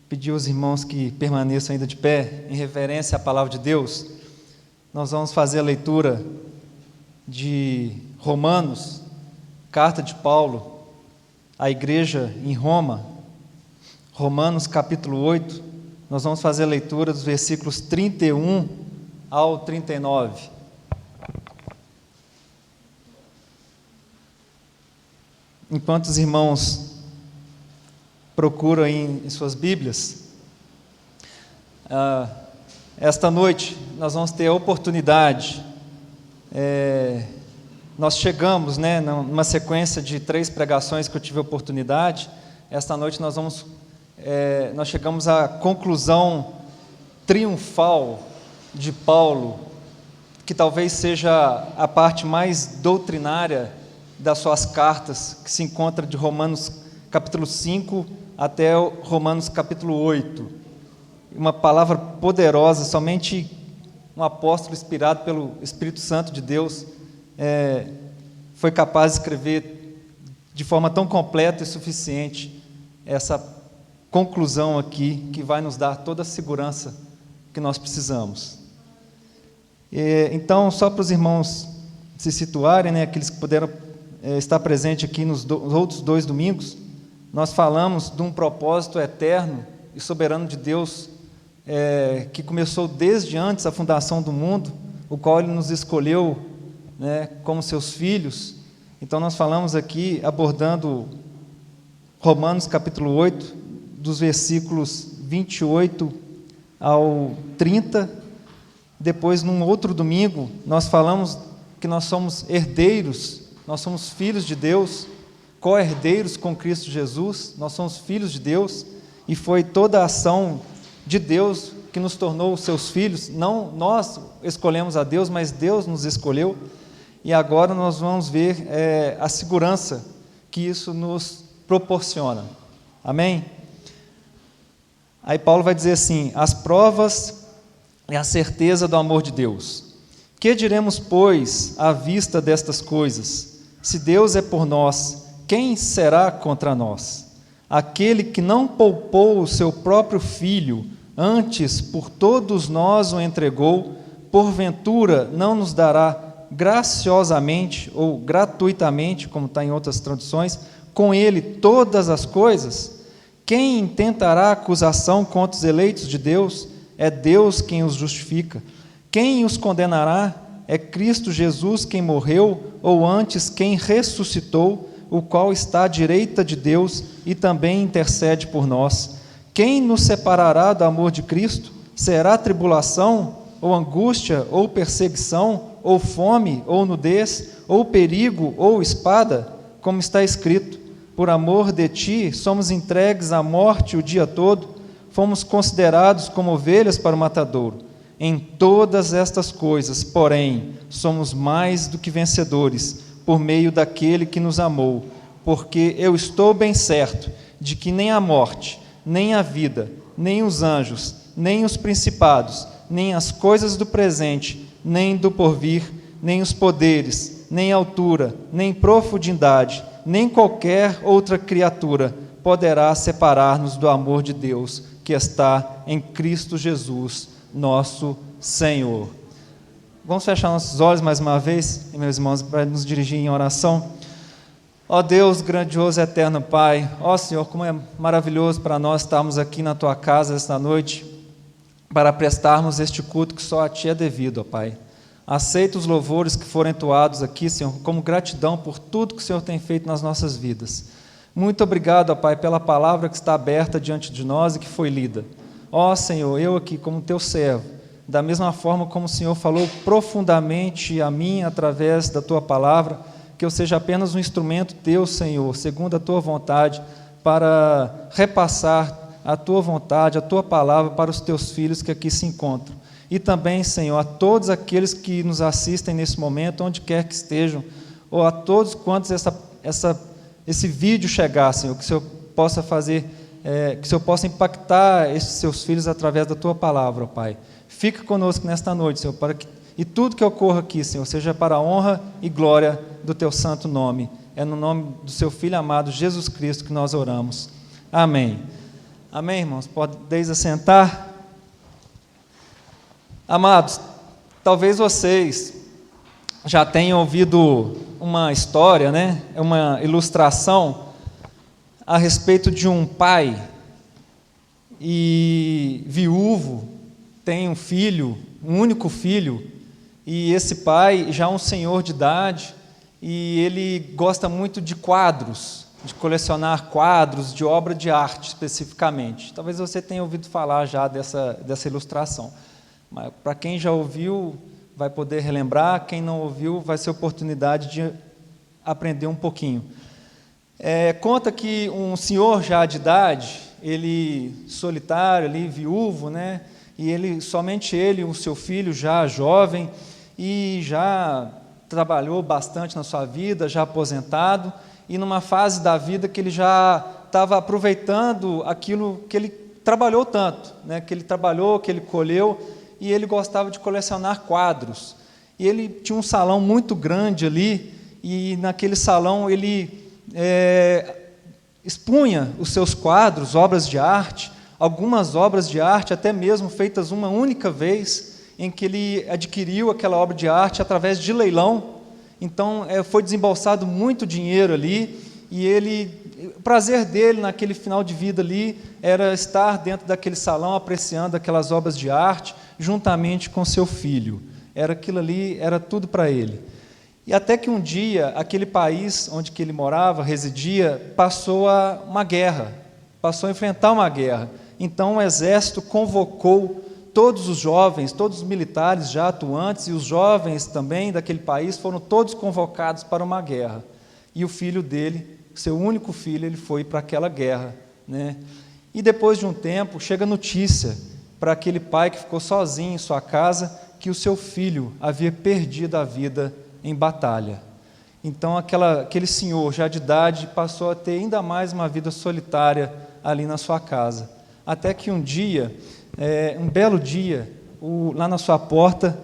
Pedir aos irmãos que permaneçam ainda de pé, em reverência à palavra de Deus. Nós vamos fazer a leitura de Romanos, carta de Paulo à igreja em Roma, Romanos capítulo 8, nós vamos fazer a leitura dos versículos 31 ao 39. Enquanto os irmãos procuram em suas Bíblias, esta noite nós vamos ter a oportunidade, nós chegamos numa sequência de 3 pregações que eu tive a oportunidade. Esta noite nós chegamos à conclusão triunfal de Paulo, que talvez seja a parte mais doutrinária das suas cartas, que se encontra de Romanos capítulo 5 até Romanos capítulo 8, uma palavra poderosa. Somente um apóstolo inspirado pelo Espírito Santo de Deus foi capaz de escrever de forma tão completa e suficiente essa conclusão aqui, que vai nos dar toda a segurança que nós precisamos. Então, só para os irmãos se situarem, aqueles que puderam estar presentes aqui nos outros 2 domingos, nós falamos de um propósito eterno e soberano de Deus, que começou desde antes da fundação do mundo, o qual Ele nos escolheu como seus filhos. Então nós falamos aqui, abordando Romanos capítulo 8, dos versículos 28 ao 30. Depois, num outro domingo, nós falamos que nós somos herdeiros, nós somos filhos de Deus, co-herdeiros com Cristo Jesus, nós somos filhos de Deus, e foi toda a ação de Deus que nos tornou seus filhos. Não nós escolhemos a Deus, mas Deus nos escolheu. E agora nós vamos ver a segurança que isso nos proporciona. Amém? Aí Paulo vai dizer assim: as provas e a certeza do amor de Deus. Que diremos, pois, à vista destas coisas? Se Deus é por nós, quem será contra nós? Aquele que não poupou o seu próprio filho, antes por todos nós o entregou, porventura não nos dará graciosamente ou gratuitamente, como está em outras traduções, com ele todas as coisas? Quem intentará acusação contra os eleitos de Deus? É Deus quem os justifica. Quem os condenará? É Cristo Jesus quem morreu, ou antes quem ressuscitou, o qual está à direita de Deus e também intercede por nós. Quem nos separará do amor de Cristo? Será tribulação, ou angústia, ou perseguição, ou fome, ou nudez, ou perigo, ou espada? Como está escrito: por amor de ti somos entregues à morte o dia todo, fomos considerados como ovelhas para o matadouro. Em todas estas coisas, porém, somos mais do que vencedores, por meio daquele que nos amou, porque eu estou bem certo de que nem a morte, nem a vida, nem os anjos, nem os principados, nem as coisas do presente, nem do porvir, nem os poderes, nem altura, nem profundidade, nem qualquer outra criatura poderá separar-nos do amor de Deus que está em Cristo Jesus, nosso Senhor. Vamos fechar nossos olhos mais uma vez, meus irmãos, para nos dirigir em oração. Ó Deus grandioso e eterno Pai, ó Senhor, como é maravilhoso para nós estarmos aqui na Tua casa esta noite, para prestarmos este culto que só a Ti é devido, ó Pai. Aceita os louvores que forem entoados aqui, Senhor, como gratidão por tudo que o Senhor tem feito nas nossas vidas. Muito obrigado, ó Pai, pela palavra que está aberta diante de nós e que foi lida. Ó Senhor, eu aqui como Teu servo, da mesma forma como o Senhor falou profundamente a mim através da Tua palavra, que eu seja apenas um instrumento Teu, Senhor, segundo a Tua vontade, para repassar a Tua vontade, a Tua palavra para os Teus filhos que aqui se encontram. E também, Senhor, a todos aqueles que nos assistem nesse momento, onde quer que estejam, ou a todos quantos esse vídeo chegar, Senhor, que o Senhor possa fazer, que o Senhor possa impactar esses Seus filhos através da Tua palavra, ó Pai. Fica conosco nesta noite, Senhor, e tudo que ocorra aqui, Senhor, seja para a honra e glória do Teu santo nome. É no nome do Seu Filho amado, Jesus Cristo, que nós oramos. Amém. Amém, irmãos? Podeis assentar. Amados, talvez vocês já tenham ouvido uma história, né? Uma ilustração a respeito de um pai e viúvo, tem um filho, um único filho, e esse pai já é um senhor de idade, e ele gosta muito de quadros, de colecionar quadros, de obra de arte especificamente. Talvez você tenha ouvido falar já dessa ilustração, mas para quem já ouviu, vai poder relembrar, quem não ouviu, vai ser oportunidade de aprender um pouquinho. Conta que um senhor já de idade, ele solitário, ali, viúvo, né? E somente ele, o seu filho já jovem, e já trabalhou bastante na sua vida, já aposentado, e numa fase da vida que ele já estava aproveitando aquilo que ele trabalhou tanto, né? Que ele trabalhou, que ele colheu, e ele gostava de colecionar quadros. E ele tinha um salão muito grande ali, e naquele salão ele expunha os seus quadros, obras de arte, algumas obras de arte, até mesmo feitas uma única vez, em que ele adquiriu aquela obra de arte através de leilão. Então, foi desembolsado muito dinheiro ali, e o prazer dele naquele final de vida ali era estar dentro daquele salão apreciando aquelas obras de arte, juntamente com seu filho. Aquilo ali era tudo para ele. E até que um dia, aquele país onde que ele morava, residia, passou a enfrentar uma guerra. Então o exército convocou todos os jovens, todos os militares já atuantes, e os jovens também daquele país foram todos convocados para uma guerra. E o filho dele, seu único filho, ele foi para aquela guerra, né? E depois de um tempo, chega notícia para aquele pai que ficou sozinho em sua casa, que o seu filho havia perdido a vida em batalha. Então aquele senhor já de idade passou a ter ainda mais uma vida solitária ali na sua casa, até que um dia, um belo dia, lá na sua porta,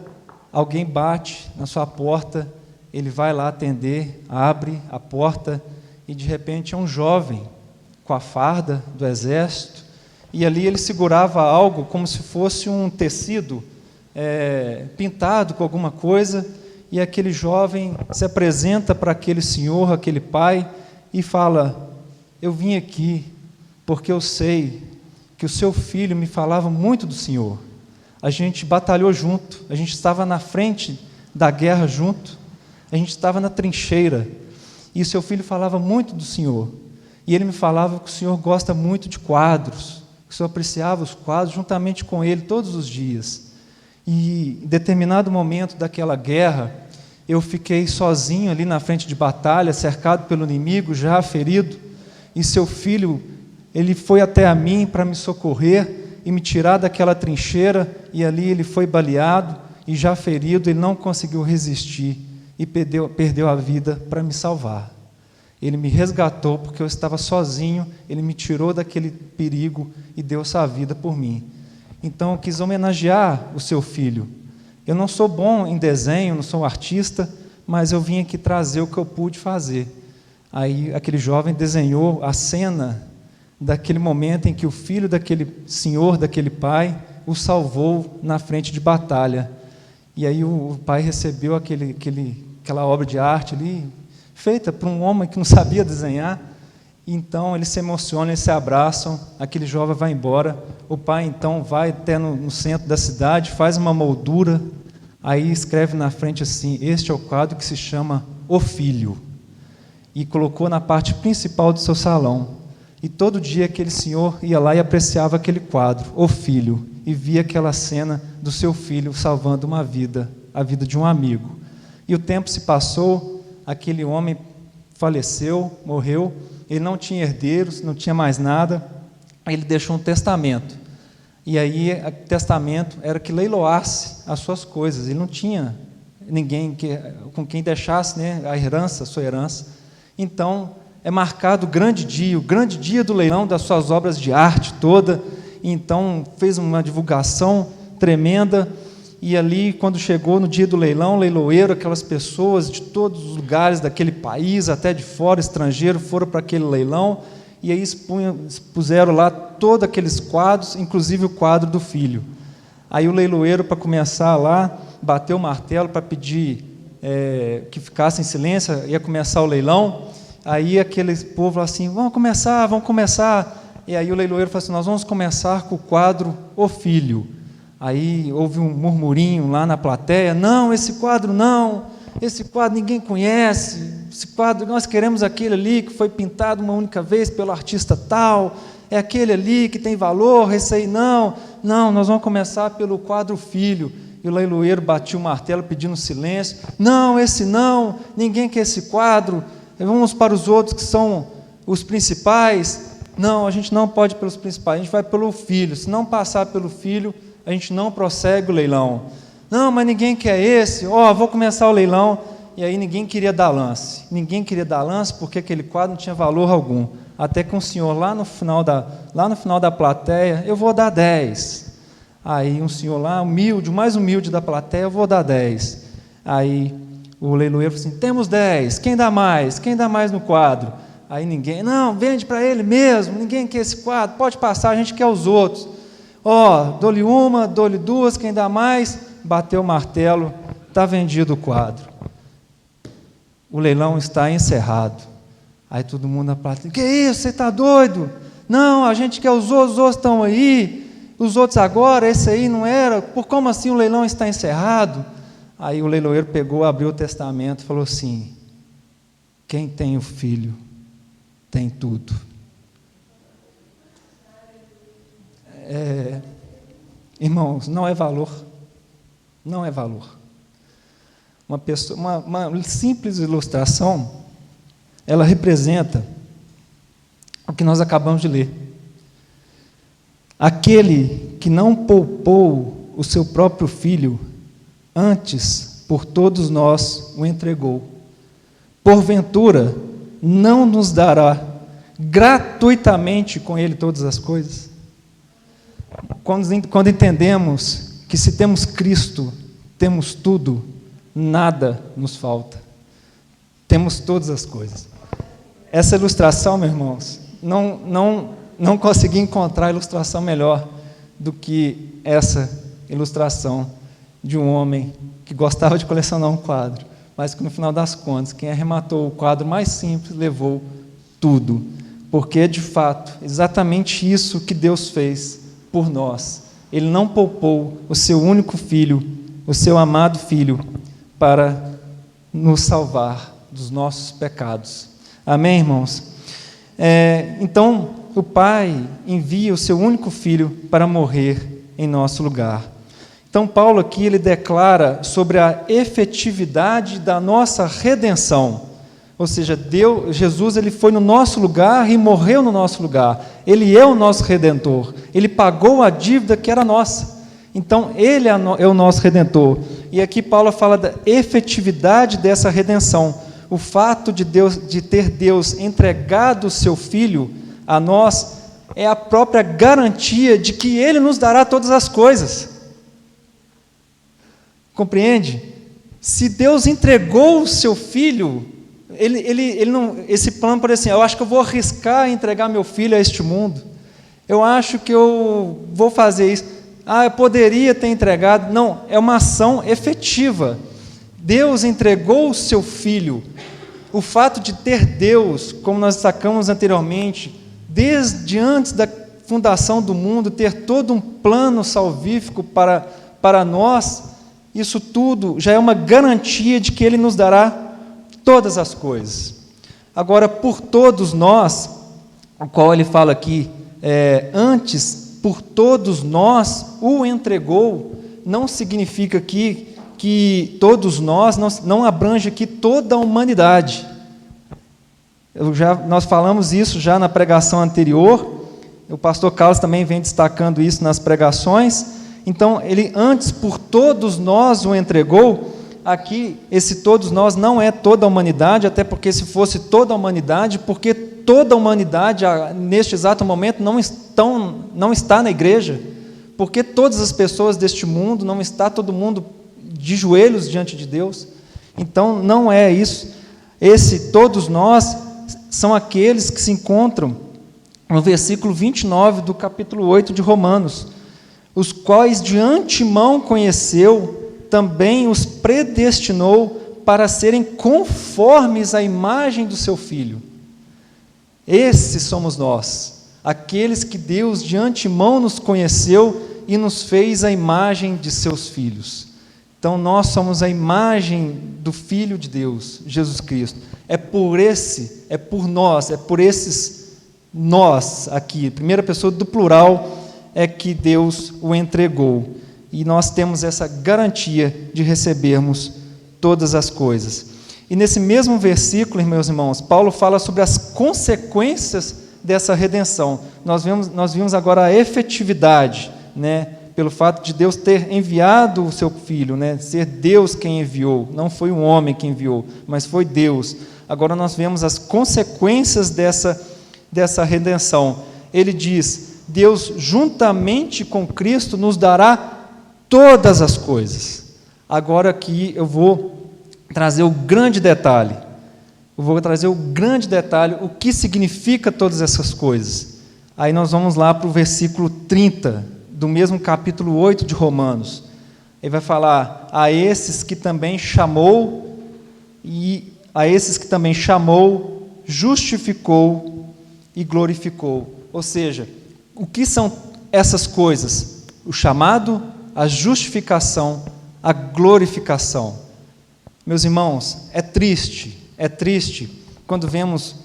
alguém bate na sua porta, ele vai lá atender, abre a porta, e de repente é um jovem com a farda do exército, e ali ele segurava algo como se fosse um tecido pintado com alguma coisa, e aquele jovem se apresenta para aquele senhor, aquele pai, e fala: eu vim aqui porque eu sei que o seu filho me falava muito do Senhor. A gente batalhou junto, a gente estava na frente da guerra junto, a gente estava na trincheira, e o seu filho falava muito do Senhor. E ele me falava que o Senhor gosta muito de quadros, que o Senhor apreciava os quadros juntamente com ele todos os dias. E em determinado momento daquela guerra, eu fiquei sozinho ali na frente de batalha, cercado pelo inimigo, já ferido, e seu filho, ele foi até a mim para me socorrer e me tirar daquela trincheira, e ali ele foi baleado, e já ferido, ele não conseguiu resistir, e perdeu a vida para me salvar. Ele me resgatou porque eu estava sozinho, ele me tirou daquele perigo e deu sua vida por mim. Então eu quis homenagear o seu filho. Eu não sou bom em desenho, não sou artista, mas eu vim aqui trazer o que eu pude fazer. Aí aquele jovem desenhou a cena daquele momento em que o filho daquele senhor, daquele pai, o salvou na frente de batalha. E aí o pai recebeu aquela obra de arte ali, feita por um homem que não sabia desenhar. Então eles se emocionam, eles se abraçam, aquele jovem vai embora, o pai então vai até no centro da cidade, faz uma moldura, aí escreve na frente assim: este é o quadro que se chama O Filho, e colocou na parte principal do seu salão, e todo dia aquele senhor ia lá e apreciava aquele quadro, O Filho, e via aquela cena do seu filho salvando uma vida, a vida de um amigo. E o tempo se passou, aquele homem faleceu, morreu, ele não tinha herdeiros, não tinha mais nada, ele deixou um testamento, e aí o testamento era que leiloasse as suas coisas, ele não tinha ninguém com quem deixasse, né, a sua herança. Então é marcado o grande dia do leilão das suas obras de arte toda, e então fez uma divulgação tremenda, e ali, quando chegou no dia do leilão, leiloeiro, aquelas pessoas de todos os lugares daquele país, até de fora, estrangeiro, foram para aquele leilão, e aí expuseram lá todos aqueles quadros, inclusive o quadro do filho. Aí o leiloeiro, para começar lá, bateu o martelo para pedir que ficasse em silêncio, ia começar o leilão. Aí aquele povo assim, vamos começar. E aí o leiloeiro falou assim, nós vamos começar com o quadro O Filho. Aí houve um murmurinho lá na plateia, não, esse quadro ninguém conhece, esse quadro, nós queremos aquele ali que foi pintado uma única vez pelo artista tal, é aquele ali que tem valor, esse aí não, nós vamos começar pelo quadro Filho. E o leiloeiro batia o martelo pedindo silêncio, não, esse não, ninguém quer esse quadro, vamos para os outros que são os principais. Não, a gente não pode ir pelos principais, a gente vai pelo Filho, se não passar pelo Filho, a gente não prossegue o leilão. Não, mas ninguém quer esse, vou começar o leilão. E aí ninguém queria dar lance porque aquele quadro não tinha valor algum, até que um senhor lá no final da plateia, eu vou dar 10. Aí um senhor lá, humilde, o mais humilde da plateia, eu vou dar 10. Aí o leiloeiro falou assim, temos 10, quem dá mais no quadro? Aí ninguém, não, vende para ele mesmo, ninguém quer esse quadro, pode passar, a gente quer os outros. Dou-lhe uma, dou-lhe duas, quem dá mais? Bateu o martelo, está vendido o quadro. O leilão está encerrado. Aí todo mundo na plateia, que isso, você está doido? Não, a gente quer os outros estão aí, os outros agora, esse aí não era, como assim o leilão está encerrado? Aí o leiloeiro pegou, abriu o testamento e falou assim, quem tem o filho, tem tudo. Irmãos, não é valor. Uma simples ilustração, ela representa o que nós acabamos de ler. Aquele que não poupou o seu próprio filho, antes por todos nós o entregou, porventura não nos dará gratuitamente com ele todas as coisas? Quando entendemos que se temos Cristo, temos tudo, nada nos falta. Temos todas as coisas. Essa ilustração, meus irmãos, não consegui encontrar ilustração melhor do que essa ilustração de um homem que gostava de colecionar um quadro, mas que no final das contas, quem arrematou o quadro mais simples levou tudo, porque é de fato exatamente isso que Deus fez por nós. Ele não poupou o seu único filho, o seu amado filho, para nos salvar dos nossos pecados. Amém, irmãos? Então, o Pai envia o seu único filho para morrer em nosso lugar. Então, Paulo aqui, ele declara sobre a efetividade da nossa redenção. Ou seja, Jesus ele foi no nosso lugar e morreu no nosso lugar. Ele é o nosso Redentor. Ele pagou a dívida que era nossa. Então, Ele é o nosso Redentor. E aqui Paulo fala da efetividade dessa redenção. O fato de ter Deus entregado o seu Filho a nós é a própria garantia de que Ele nos dará todas as coisas. Compreende? Se Deus entregou o seu Filho, ele não, esse plano, por exemplo, eu acho que eu vou arriscar entregar meu filho a este mundo, eu acho que eu vou fazer isso, eu poderia ter entregado. Não, é uma ação efetiva. Deus entregou o seu Filho. O fato de ter Deus, como nós destacamos anteriormente, desde antes da fundação do mundo, ter todo um plano salvífico para nós, isso tudo já é uma garantia de que Ele nos dará todas as coisas. Agora, por todos nós, o qual ele fala aqui, antes, por todos nós o entregou, não significa aqui que todos nós, não abrange aqui toda a humanidade. Nós falamos isso já na pregação anterior, o pastor Carlos também vem destacando isso nas pregações. Então, ele antes por todos nós o entregou. Aqui, esse todos nós não é toda a humanidade, até porque se fosse toda a humanidade, porque toda a humanidade, neste exato momento, não está na igreja, porque todas as pessoas deste mundo, não está todo mundo de joelhos diante de Deus. Então, não é isso. Todos nós, são aqueles que se encontram no versículo 29 do capítulo 8 de Romanos: os quais de antemão conheceu, também os predestinou para serem conformes à imagem do seu Filho. Esses somos nós, aqueles que Deus de antemão nos conheceu e nos fez a imagem de seus filhos. Então nós somos a imagem do Filho de Deus, Jesus Cristo. É por esses nós aqui, primeira pessoa do plural, é que Deus o entregou. E nós temos essa garantia de recebermos todas as coisas. E nesse mesmo versículo, meus irmãos, Paulo fala sobre as consequências dessa redenção. Nós vimos agora a efetividade, pelo fato de Deus ter enviado o seu Filho, ser Deus quem enviou, não foi um homem que enviou, mas foi Deus. Agora nós vemos as consequências dessa redenção. Ele diz: Deus juntamente com Cristo nos dará todas as coisas. Agora aqui eu vou trazer o grande detalhe. O que significa todas essas coisas. Aí nós vamos lá para o versículo 30, do mesmo capítulo 8 de Romanos. Ele vai falar: a esses que também chamou, justificou e glorificou. Ou seja, o que são essas coisas? O chamado, a justificação, a glorificação. Meus irmãos, é triste quando vemos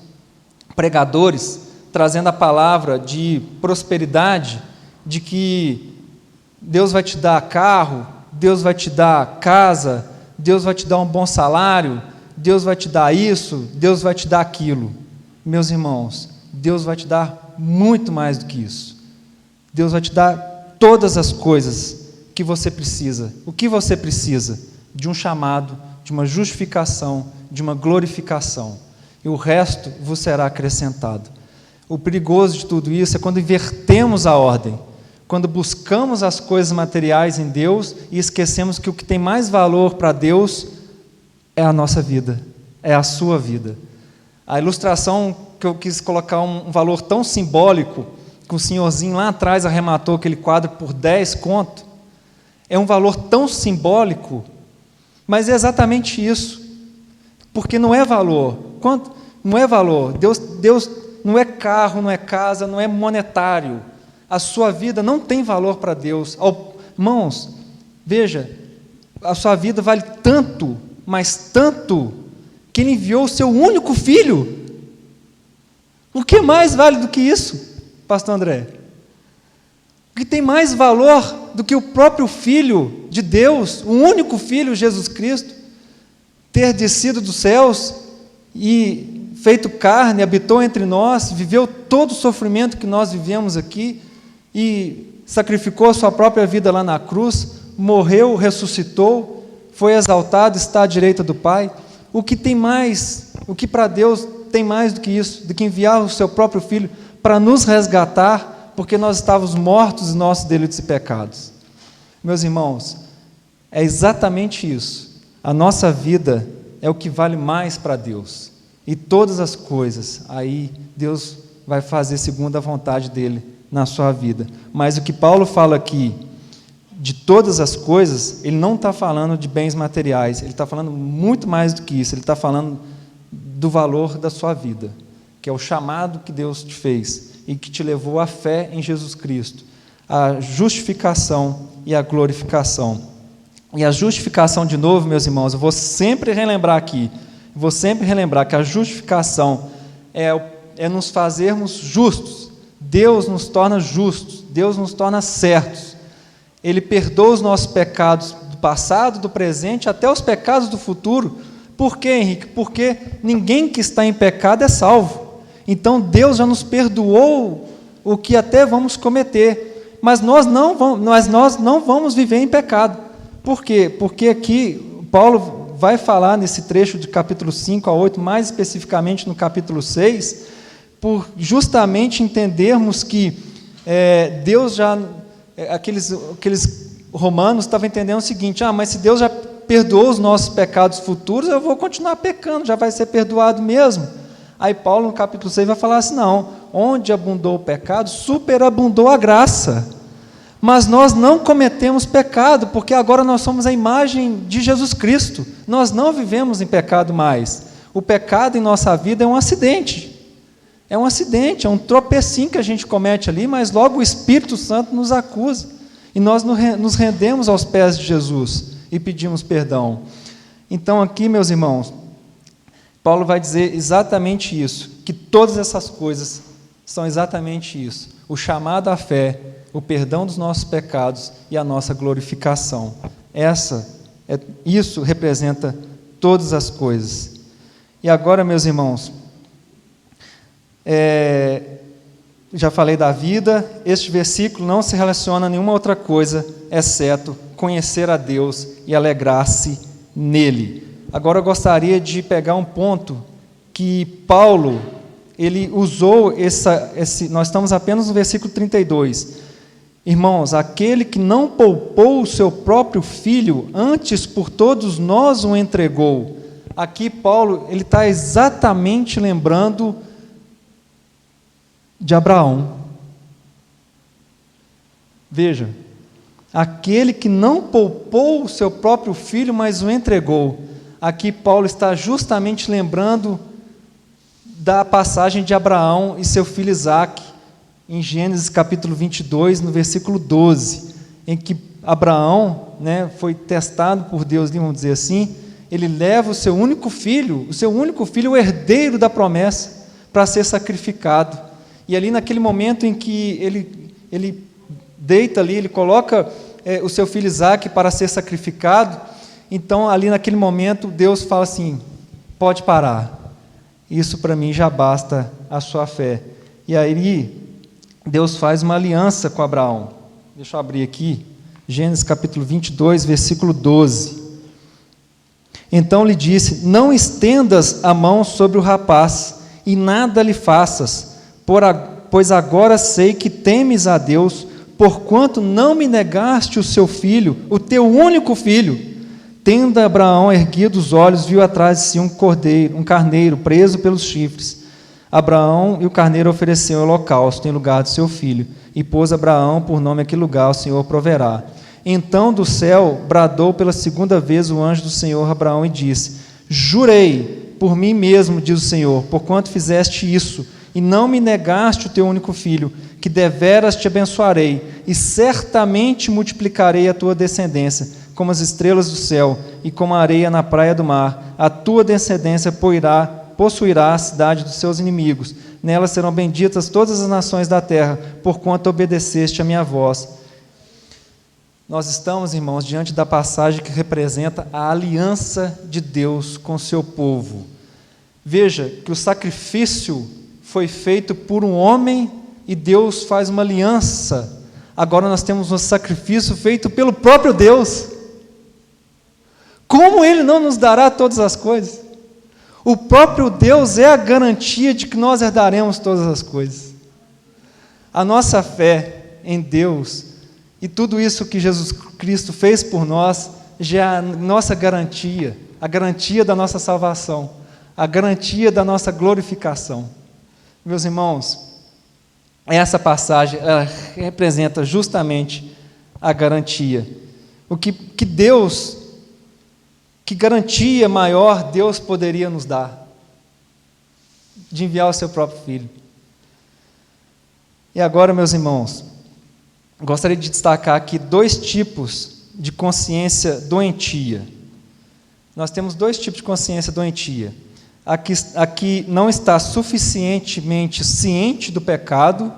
pregadores trazendo a palavra de prosperidade, de que Deus vai te dar carro, Deus vai te dar casa, Deus vai te dar um bom salário, Deus vai te dar isso, Deus vai te dar aquilo. Meus irmãos, Deus vai te dar muito mais do que isso. Deus vai te dar todas as coisas que você precisa. O que você precisa? De um chamado, de uma justificação, de uma glorificação. E o resto vos será acrescentado. O perigoso de tudo isso é quando invertemos a ordem, quando buscamos as coisas materiais em Deus e esquecemos que o que tem mais valor para Deus é a nossa vida, é a sua vida. A ilustração que eu quis colocar um valor tão simbólico, que o senhorzinho lá atrás arrematou aquele quadro por 10 conto, é um valor tão simbólico, mas é exatamente isso, porque não é valor. Não é valor. Deus não é carro, não é casa, não é monetário. A sua vida não tem valor para Deus. Irmãos, veja, a sua vida vale tanto, mas tanto, que Ele enviou o seu único filho. O que mais vale do que isso, pastor André? O que tem mais valor do que o próprio Filho de Deus, o único Filho, Jesus Cristo, ter descido dos céus e feito carne, habitou entre nós, viveu todo o sofrimento que nós vivemos aqui e sacrificou a sua própria vida lá na cruz, morreu, ressuscitou, foi exaltado, está à direita do Pai. O que tem mais, o que para Deus tem mais do que isso, do que enviar o seu próprio Filho para nos resgatar, porque nós estávamos mortos em nossos delitos e pecados. Meus irmãos, é exatamente isso. A nossa vida é o que vale mais para Deus. E todas as coisas, aí Deus vai fazer segundo a vontade dEle na sua vida. Mas o que Paulo fala aqui, de todas as coisas, ele não está falando de bens materiais, ele está falando muito mais do que isso, ele está falando do valor da sua vida, que é o chamado que Deus te fez e que te levou à fé em Jesus Cristo, a justificação e a glorificação. E a justificação, de novo, meus irmãos, eu vou sempre relembrar aqui, que a justificação é nos fazermos justos. Deus nos torna justos, Deus nos torna certos. Ele perdoa os nossos pecados do passado, do presente, até os pecados do futuro. Por quê, Henrique? Porque ninguém que está em pecado é salvo. Então Deus já nos perdoou o que até vamos cometer, mas nós não vamos viver em pecado. Por quê? Porque aqui Paulo vai falar nesse trecho de capítulo 5 a 8, mais especificamente no capítulo 6, por justamente entendermos que Deus já, aqueles romanos estavam entendendo o seguinte: mas se Deus já perdoou os nossos pecados futuros, eu vou continuar pecando, já vai ser perdoado mesmo. Aí Paulo no capítulo 6 vai falar assim: não, onde abundou o pecado, superabundou a graça. Mas nós não cometemos pecado, porque agora nós somos a imagem de Jesus Cristo. Nós não vivemos em pecado mais. O pecado em nossa vida é um acidente. É um tropecinho que a gente comete ali, mas logo o Espírito Santo nos acusa. E nós nos rendemos aos pés de Jesus e pedimos perdão. Então aqui, meus irmãos, Paulo vai dizer exatamente isso, que todas essas coisas são exatamente isso: o chamado à fé, o perdão dos nossos pecados e a nossa glorificação. Isso representa todas as coisas. E agora, meus irmãos, já falei da vida, este versículo não se relaciona a nenhuma outra coisa, exceto conhecer a Deus e alegrar-se nele. Agora eu gostaria de pegar um ponto que Paulo, ele usou, nós estamos apenas no versículo 32. Irmãos, aquele que não poupou o seu próprio filho, antes por todos nós o entregou. Aqui Paulo, ele está exatamente lembrando de Abraão. Veja, aquele que não poupou o seu próprio filho, mas o entregou. Aqui Paulo está justamente lembrando da passagem de Abraão e seu filho Isaque, em Gênesis capítulo 22, no versículo 12, em que Abraão, foi testado por Deus, vamos dizer assim, ele leva o seu único filho, o herdeiro da promessa, para ser sacrificado. E ali naquele momento em que ele deita ali, ele coloca o seu filho Isaque para ser sacrificado, então ali naquele momento Deus fala assim: pode parar, isso para mim já basta a sua fé. E aí Deus faz uma aliança com Abraão. Deixa eu abrir aqui, Gênesis capítulo 22, versículo 12. Então lhe disse: não estendas a mão sobre o rapaz, e nada lhe faças, pois agora sei que temes a Deus, porquanto não me negaste o seu filho, o teu único filho. Tendo Abraão erguido os olhos, viu atrás de si um carneiro preso pelos chifres. Abraão e o carneiro ofereceu holocausto em lugar de seu filho, e pôs Abraão por nome aquele lugar: o Senhor proverá. Então do céu bradou pela segunda vez o anjo do Senhor a Abraão e disse: jurei por mim mesmo, diz o Senhor, porquanto fizeste isso, e não me negaste o teu único filho, que deveras te abençoarei, e certamente multiplicarei a tua descendência, como as estrelas do céu, e como a areia na praia do mar. A tua descendência possuirá a cidade dos seus inimigos, nela serão benditas todas as nações da terra, porquanto obedeceste a minha voz. Nós estamos, irmãos, diante da passagem que representa a aliança de Deus com o seu povo. Veja que o sacrifício foi feito por um homem e Deus faz uma aliança. Agora nós temos um sacrifício feito pelo próprio Deus. Como Ele não nos dará todas as coisas? O próprio Deus é a garantia de que nós herdaremos todas as coisas. A nossa fé em Deus e tudo isso que Jesus Cristo fez por nós já é a nossa garantia, a garantia da nossa salvação, a garantia da nossa glorificação. Meus irmãos, essa passagem ela representa justamente a garantia. Que garantia maior Deus poderia nos dar? De enviar o seu próprio Filho. E agora, meus irmãos, gostaria de destacar aqui 2 tipos de consciência doentia. Nós temos 2 tipos de consciência doentia. A que não está suficientemente ciente do pecado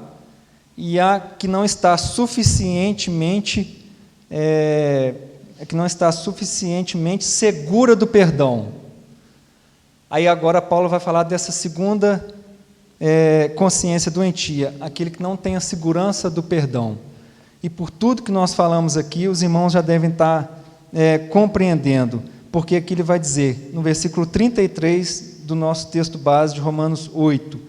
e a que não está suficientemente segura do perdão. Aí agora Paulo vai falar dessa segunda consciência doentia, aquele que não tem a segurança do perdão. E por tudo que nós falamos aqui, os irmãos já devem estar compreendendo, porque aqui ele vai dizer, no versículo 33 do nosso texto base de Romanos 8,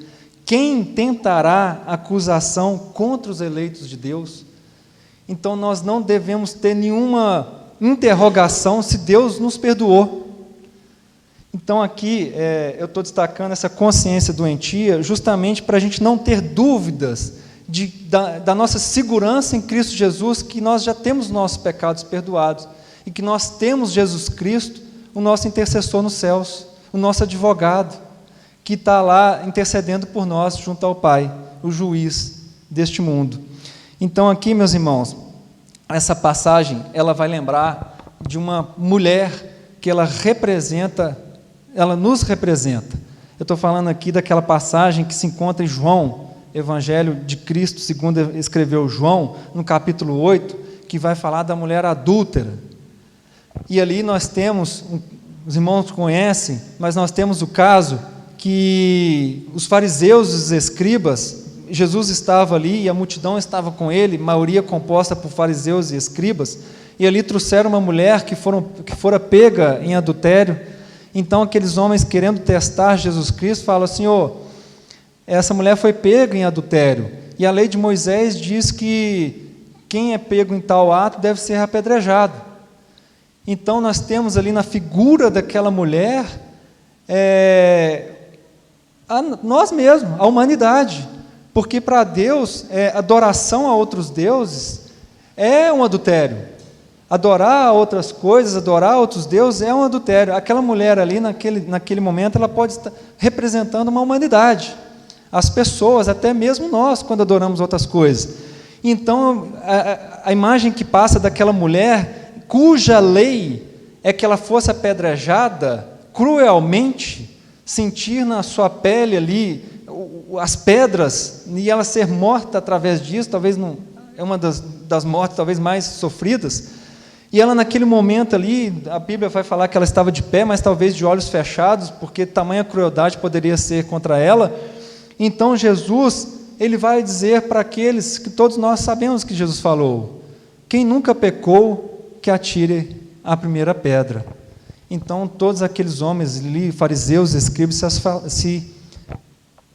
quem tentará acusação contra os eleitos de Deus? Então nós não devemos ter nenhuma interrogação se Deus nos perdoou. Então aqui eu estou destacando essa consciência doentia justamente para a gente não ter dúvidas da nossa segurança em Cristo Jesus, que nós já temos nossos pecados perdoados e que nós temos Jesus Cristo, o nosso intercessor nos céus, o nosso advogado, que está lá intercedendo por nós junto ao Pai, o juiz deste mundo. Então aqui, meus irmãos, essa passagem, ela vai lembrar de uma mulher que ela nos representa. Eu estou falando aqui daquela passagem que se encontra em João, Evangelho de Cristo, segundo escreveu João, no capítulo 8, que vai falar da mulher adúltera. E ali nós temos, os irmãos conhecem, mas nós temos o caso que os fariseus e os escribas, Jesus estava ali e a multidão estava com ele, maioria composta por fariseus e escribas, e ali trouxeram uma mulher que fora pega em adultério. Então aqueles homens, querendo testar Jesus Cristo, falam: Senhor, essa mulher foi pega em adultério, e a lei de Moisés diz que quem é pego em tal ato deve ser apedrejado. Então nós temos ali na figura daquela mulher nós mesmos, a humanidade, porque para Deus adoração a outros deuses é um adultério. Adorar outras coisas, adorar outros deuses é um adultério. Aquela mulher ali, naquele momento, ela pode estar representando uma humanidade, as pessoas, até mesmo nós, quando adoramos outras coisas. Então, a imagem que passa daquela mulher, cuja lei é que ela fosse apedrejada cruelmente, sentir na sua pele ali as pedras, e ela ser morta através disso, talvez não, é uma das mortes talvez mais sofridas. E ela naquele momento ali, a Bíblia vai falar que ela estava de pé, mas talvez de olhos fechados, porque tamanha crueldade poderia ser contra ela. Então Jesus, ele vai dizer para aqueles que todos nós sabemos que Jesus falou: quem nunca pecou, que atire a primeira pedra. Então todos aqueles homens ali, fariseus, escribas, se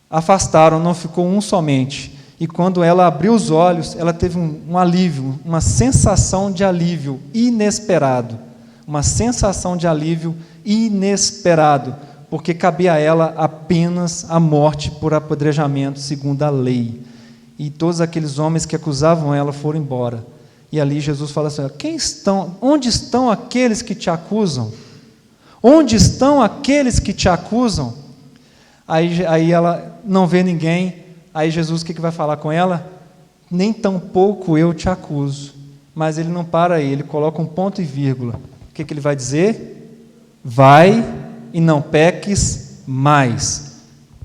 afastaram, não ficou um somente. E quando ela abriu os olhos, ela teve um alívio, uma sensação de alívio inesperado. Uma sensação de alívio inesperado, porque cabia a ela apenas a morte por apedrejamento, segundo a lei. E todos aqueles homens que acusavam ela foram embora. E ali Jesus fala assim: onde estão aqueles que te acusam? Onde estão aqueles que te acusam? Aí ela não vê ninguém. Aí Jesus, o que vai falar com ela? Nem tampouco eu te acuso. Mas ele não para aí, ele coloca um ponto e vírgula. O que ele vai dizer? Vai e não peques mais.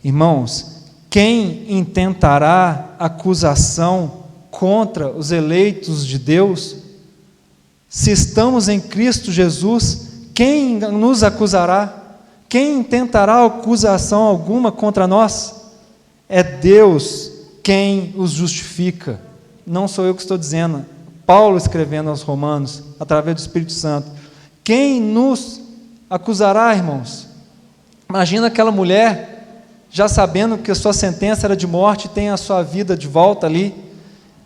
Irmãos, quem intentará acusação contra os eleitos de Deus? Se estamos em Cristo Jesus, quem nos acusará? Quem intentará acusação alguma contra nós? É Deus quem os justifica. Não sou eu que estou dizendo. Paulo escrevendo aos Romanos, através do Espírito Santo. Quem nos acusará, irmãos? Imagina aquela mulher, já sabendo que a sua sentença era de morte, tem a sua vida de volta ali.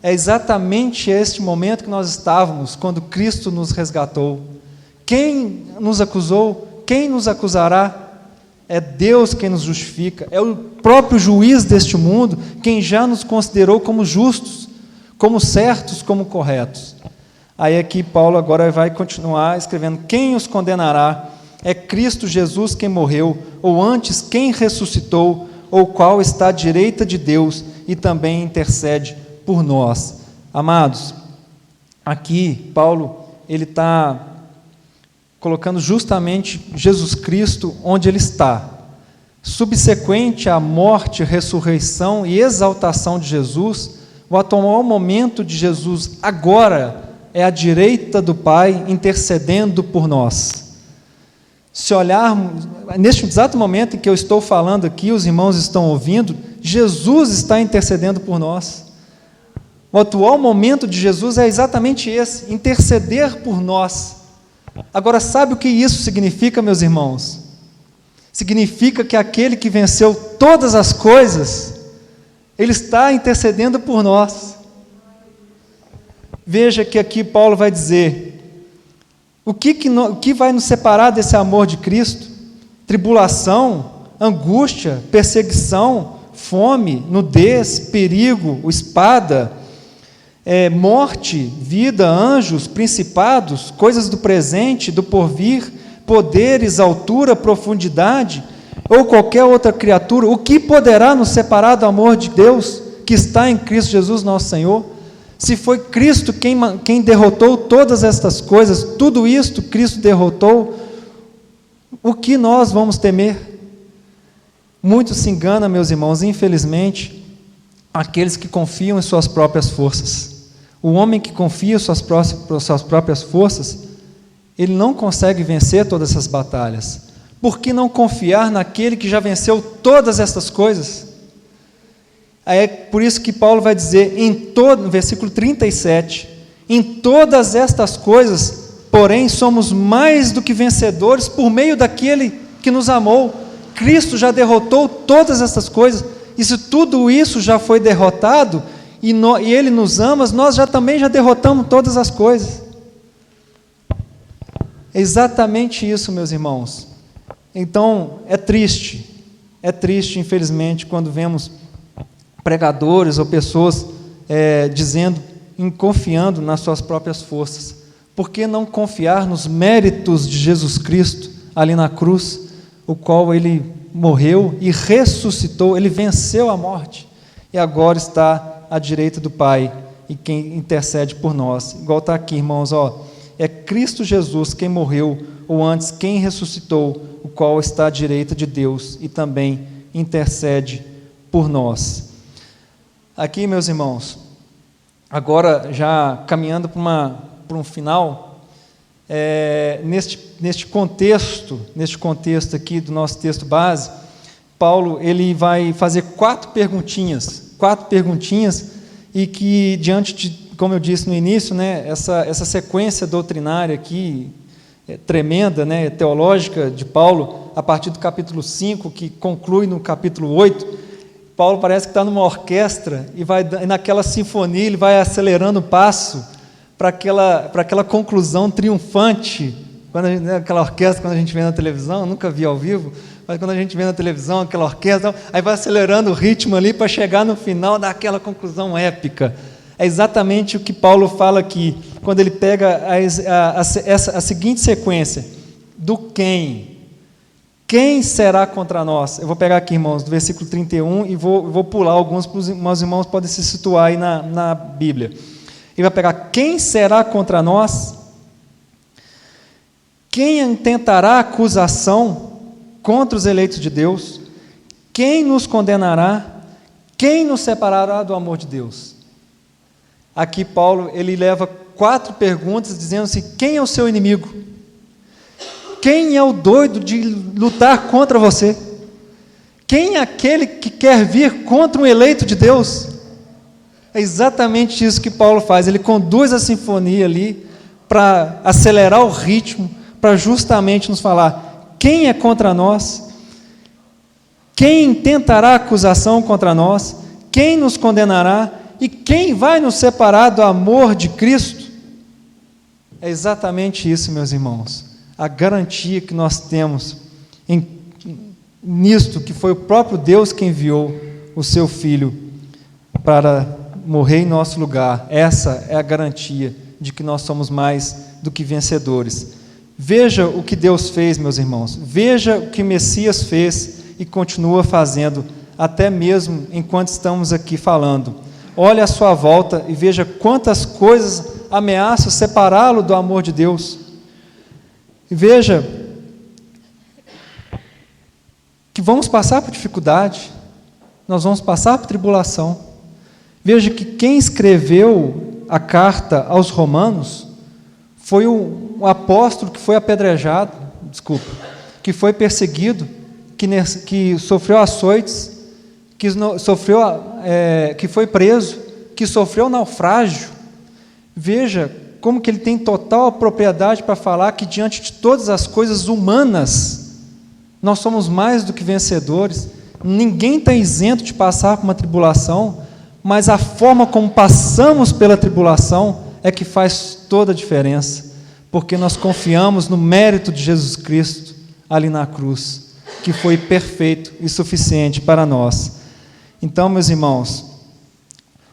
É exatamente este momento que nós estávamos, quando Cristo nos resgatou. Quem nos acusou? Quem nos acusará? É Deus quem nos justifica, é o próprio juiz deste mundo quem já nos considerou como justos, como certos, como corretos. Aí aqui Paulo agora vai continuar escrevendo: quem os condenará? É Cristo Jesus quem morreu, ou antes quem ressuscitou, ou qual está à direita de Deus e também intercede por nós. Amados, aqui Paulo ele está colocando justamente Jesus Cristo onde ele está. Subsequente à morte, ressurreição e exaltação de Jesus, o atual momento de Jesus agora é à direita do Pai, intercedendo por nós. Se olharmos, neste exato momento em que eu estou falando aqui, os irmãos estão ouvindo, Jesus está intercedendo por nós. O atual momento de Jesus é exatamente esse, interceder por nós. Agora, sabe o que isso significa, meus irmãos? Significa que aquele que venceu todas as coisas, ele está intercedendo por nós. Veja que aqui Paulo vai dizer: o que vai nos separar desse amor de Cristo? tribulação, angústia, perseguição, fome, nudez, perigo, espada, morte, vida, anjos, principados, coisas do presente, do porvir, poderes, altura, profundidade, ou qualquer outra criatura, o que poderá nos separar do amor de Deus que está em Cristo Jesus nosso Senhor? Se foi Cristo quem derrotou todas estas coisas, tudo isto Cristo derrotou, o que nós vamos temer? Muito se engana, meus irmãos, infelizmente, aqueles que confiam em suas próprias forças. O homem que confia em suas próprias forças, ele não consegue vencer todas essas batalhas. Por que não confiar naquele que já venceu todas estas coisas? É por isso que Paulo vai dizer, no versículo 37, em todas estas coisas, porém, somos mais do que vencedores por meio daquele que nos amou. Cristo já derrotou todas essas coisas, e se tudo isso já foi derrotado, e Ele nos ama, nós também já derrotamos todas as coisas. É exatamente isso, meus irmãos. Então, é triste, infelizmente, quando vemos pregadores ou pessoas confiando nas suas próprias forças. Por que não confiar nos méritos de Jesus Cristo ali na cruz, o qual Ele morreu e ressuscitou, Ele venceu a morte, e agora está à direita do Pai, e quem intercede por nós, igual está aqui, irmãos, é Cristo Jesus quem morreu, ou antes, quem ressuscitou, o qual está à direita de Deus, e também intercede por nós. Aqui, meus irmãos, agora já caminhando para um final, neste contexto aqui do nosso texto base, Paulo ele vai fazer quatro perguntinhas, e que diante de, como eu disse no início, né, essa sequência doutrinária aqui, tremenda, né, teológica de Paulo, a partir do capítulo 5, que conclui no capítulo 8, Paulo parece que está numa orquestra e naquela sinfonia ele vai acelerando o passo para aquela conclusão triunfante. Aquela orquestra, quando a gente vê na televisão, eu nunca vi ao vivo, mas quando a gente vê na televisão aquela orquestra, aí vai acelerando o ritmo ali para chegar no final daquela conclusão épica. É exatamente o que Paulo fala aqui, quando ele pega a seguinte sequência: do quem? Quem será contra nós? Eu vou pegar aqui, irmãos, do versículo 31 e vou pular alguns para os meus irmãos podem se situar aí na Bíblia. Ele vai pegar: quem será contra nós? Quem intentará acusação contra os eleitos de Deus? Quem nos condenará? Quem nos separará do amor de Deus? Aqui Paulo, ele leva quatro perguntas, dizendo assim: quem é o seu inimigo? Quem é o doido de lutar contra você? Quem é aquele que quer vir contra um eleito de Deus? É exatamente isso que Paulo faz. Ele conduz a sinfonia ali para acelerar o ritmo, para justamente nos falar: quem é contra nós? Quem tentará acusação contra nós? Quem nos condenará? E quem vai nos separar do amor de Cristo? É exatamente isso, meus irmãos. A garantia que nós temos nisto, que foi o próprio Deus que enviou o seu Filho para morrer em nosso lugar. Essa é a garantia de que nós somos mais do que vencedores. Veja o que Deus fez, meus irmãos. Veja o que Messias fez e continua fazendo, até mesmo enquanto estamos aqui falando. Olhe à sua volta e veja quantas coisas ameaçam separá-lo do amor de Deus. E veja que vamos passar por dificuldade, nós vamos passar por tribulação. Veja que quem escreveu a carta aos Romanos foi um apóstolo que foi apedrejado, que foi perseguido, que sofreu açoites, que foi preso, que sofreu naufrágio. Veja como que ele tem total propriedade para falar que diante de todas as coisas humanas, nós somos mais do que vencedores. Ninguém está isento de passar por uma tribulação, mas a forma como passamos pela tribulação é que faz toda a diferença, porque nós confiamos no mérito de Jesus Cristo ali na cruz. que foi perfeito e suficiente para nós. Então, meus irmãos,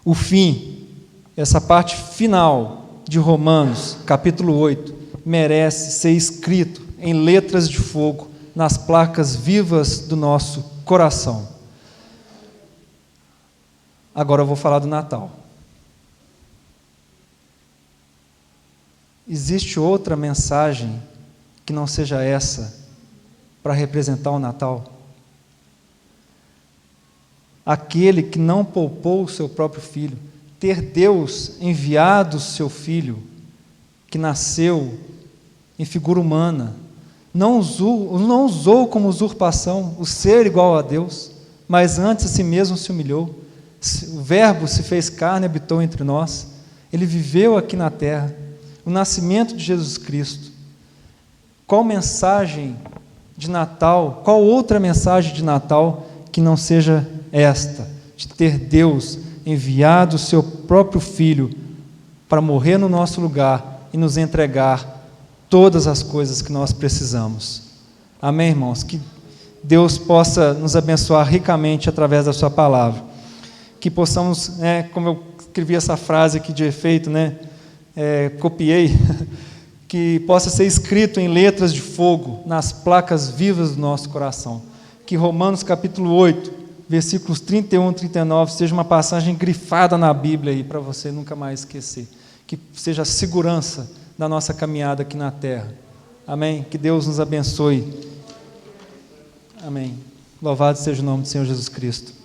o fim, essa parte final de Romanos, capítulo 8, merece ser escrito em letras de fogo nas placas vivas do nosso coração. Agora eu vou falar do Natal. Existe outra mensagem que não seja essa para representar o Natal? Aquele que não poupou o seu próprio filho, ter Deus enviado o seu filho, que nasceu em figura humana, não usou como usurpação o ser igual a Deus, mas antes a si mesmo se humilhou. O Verbo se fez carne e habitou entre nós. Ele viveu aqui na terra. O nascimento de Jesus Cristo. Qual mensagem de Natal, qual outra mensagem de Natal que não seja esta, de ter Deus enviado o seu próprio Filho para morrer no nosso lugar e nos entregar todas as coisas que nós precisamos. Amém, irmãos? Que Deus possa nos abençoar ricamente através da sua palavra. Que possamos, como eu escrevi essa frase aqui de efeito, copiei, que possa ser escrito em letras de fogo nas placas vivas do nosso coração. Que Romanos capítulo 8, versículos 31 e 39 seja uma passagem grifada na Bíblia aí para você nunca mais esquecer. Que seja a segurança da nossa caminhada aqui na terra. Amém? Que Deus nos abençoe. Amém. Louvado seja o nome do Senhor Jesus Cristo.